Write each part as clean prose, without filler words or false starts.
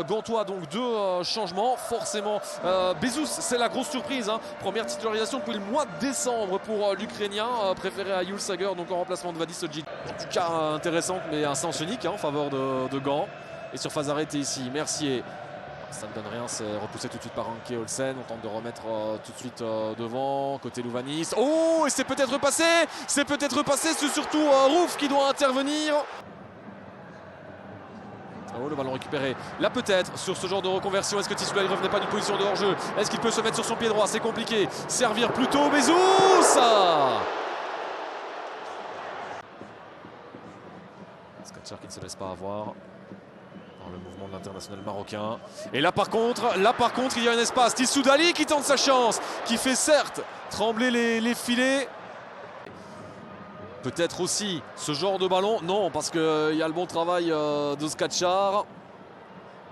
gantois, donc deux changements. Forcément, Bezous, c'est la grosse surprise. Hein. Première titularisation depuis le mois de décembre pour l'Ukrainien, préféré à Jules Sager, donc en remplacement de Vadis Odjic. En tout cas, intéressante, mais un sens unique en faveur de Gand. Et sur phase arrêtée ici, Mercier. Ça ne donne rien, c'est repoussé tout de suite par Anke Olsen. On tente de remettre tout de suite devant, côté Louvanis. Oh, et c'est peut-être repassé. C'est peut-être repassé, c'est surtout Rouf qui doit intervenir. Oh, le ballon récupéré. Là peut-être, sur ce genre de reconversion, est-ce que Tissoudali ne revenait pas d'une position de hors-jeu? Est-ce qu'il peut se mettre sur son pied droit? C'est compliqué. Servir plutôt Bezous. Skatchar qui ne se laisse pas avoir le mouvement de l'international marocain. Et là par contre, il y a un espace. Tissoudali qui tente sa chance, qui fait certes trembler les filets. Peut-être aussi ce genre de ballon. Non, parce qu'il y a le bon travail de Skatchar.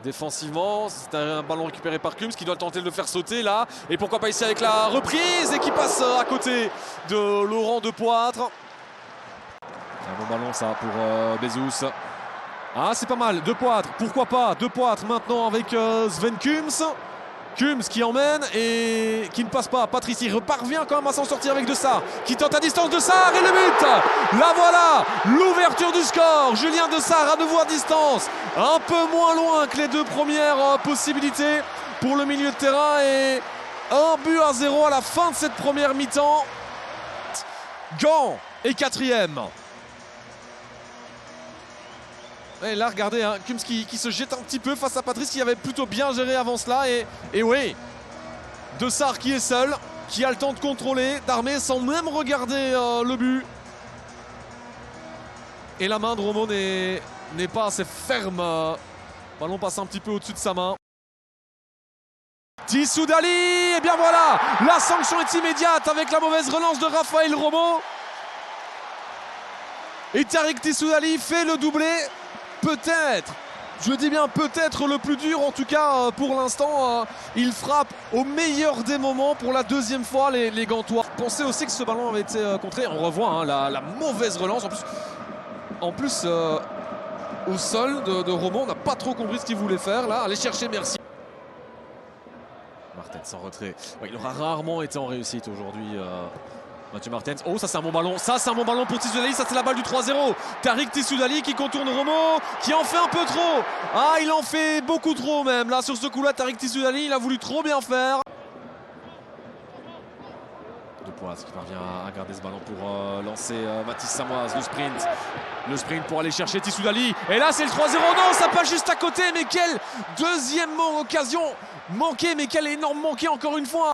Défensivement, c'est un ballon récupéré par Kums qui doit tenter de le faire sauter là. Et pourquoi pas ici avec la reprise et qui passe à côté de Laurent Depoitre. Un bon ballon ça pour Bezous. Ah, c'est pas mal, Depoitre, pourquoi pas, Depoitre maintenant avec Sven Kums. Kums qui emmène et qui ne passe pas. Patrice, il parvient quand même à s'en sortir avec De Sarre, qui tente à distance De Sarre et le but. Là voilà, l'ouverture du score. Julien De Sarre à nouveau à distance, un peu moins loin que les deux premières possibilités pour le milieu de terrain. Et 1-0 à la fin de cette première mi-temps. Gand est quatrième. Et là, regardez, hein, Kums qui se jette un petit peu face à Patrice qui avait plutôt bien géré avant cela. Et oui, De Sarre qui est seul, qui a le temps de contrôler, d'armer sans même regarder le but. Et la main de Romo n'est pas assez ferme. Le ballon passe un petit peu au-dessus de sa main. Tissoudali, et bien voilà, la sanction est immédiate avec la mauvaise relance de Raphaël Romo. Et Tariq Tissoudali fait le doublé. Peut-être, je dis bien peut-être le plus dur, en tout cas pour l'instant, il frappe au meilleur des moments pour la deuxième fois les Gantois. Pensez aussi que ce ballon avait été contré, on revoit hein, la mauvaise relance, en plus au sol de Romo, on n'a pas trop compris ce qu'il voulait faire là, aller chercher Mercier. Martens en retrait, ouais, il aura rarement été en réussite aujourd'hui. Mathieu Martens, oh ça c'est un bon ballon, pour Tissoudali, ça c'est la balle du 3-0. Tariq Tissoudali qui contourne Romo, qui en fait un peu trop. Ah, il en fait beaucoup trop même, là sur ce coup-là, Tariq Tissoudali, il a voulu trop bien faire. Depoitre qui parvient à garder ce ballon pour lancer Mathis Samoise, le sprint pour aller chercher Tissoudali. Et là c'est le 3-0, non, ça passe juste à côté, mais quelle deuxième occasion manquée, mais quel énorme manqué encore une fois.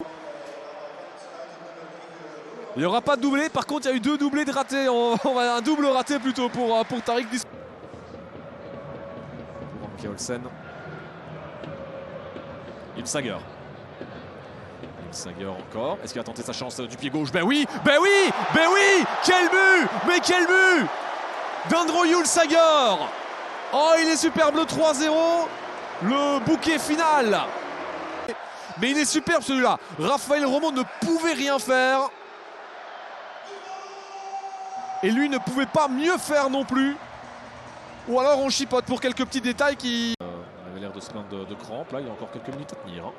Il n'y aura pas de doublé, par contre il y a eu deux doublés de ratés, un double raté plutôt pour Tariq Tissoudali. Pour Anke Olsen. Il Sager encore, est-ce qu'il va tenter sa chance du pied gauche? Ben oui, quel but, mais quel but d'Andro Jules Sager. Oh, il est superbe le 3-0, le bouquet final. Mais il est superbe celui-là, Raphaël Romo ne pouvait rien faire. Et lui ne pouvait pas mieux faire non plus. Ou alors on chipote pour quelques petits détails qui... il avait l'air de se plaindre de crampes, là il y a encore quelques minutes à tenir. Hein.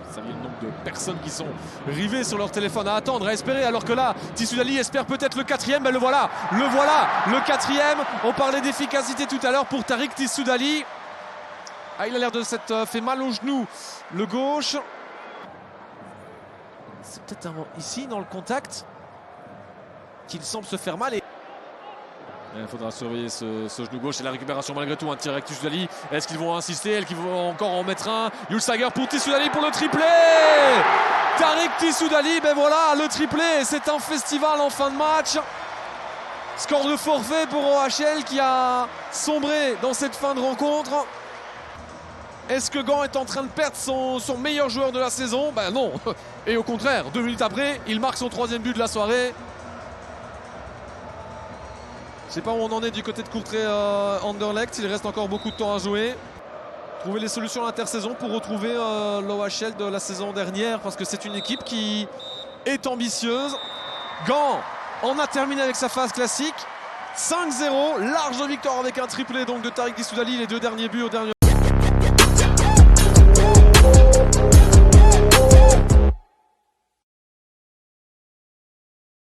Vous savez le nombre de personnes qui sont rivées sur leur téléphone à attendre, à espérer, alors que là, Tissoudali espère peut-être le quatrième, ben le voilà, le quatrième. On parlait d'efficacité tout à l'heure pour Tariq Tissoudali. Ah, il a l'air de s'être fait mal au genou, le gauche. C'est peut-être ici dans le contact qu'il semble se faire mal. Et il faudra surveiller ce genou gauche et la récupération malgré tout. Un tir avec Tissoudali. Est-ce qu'ils vont insister? Est-ce qu'ils vont encore en mettre un? Jules Sager pour Tissoudali pour le triplé. Tariq Tissoudali, ben voilà, le triplé. C'est un festival en fin de match. Score de forfait pour OHL qui a sombré dans cette fin de rencontre. Est-ce que Gand est en train de perdre son meilleur joueur de la saison? Ben non. Et au contraire, 2 minutes après, il marque son 3e but de la soirée. Je ne sais pas où on en est du côté de Courtrai-Anderlecht. Il reste encore beaucoup de temps à jouer. Trouver les solutions à l'intersaison pour retrouver l'OHL de la saison dernière. Parce que c'est une équipe qui est ambitieuse. Gand en a terminé avec sa phase classique. 5-0, large victoire avec un triplé donc de Tariq Dissoudali, les 2 derniers buts au dernier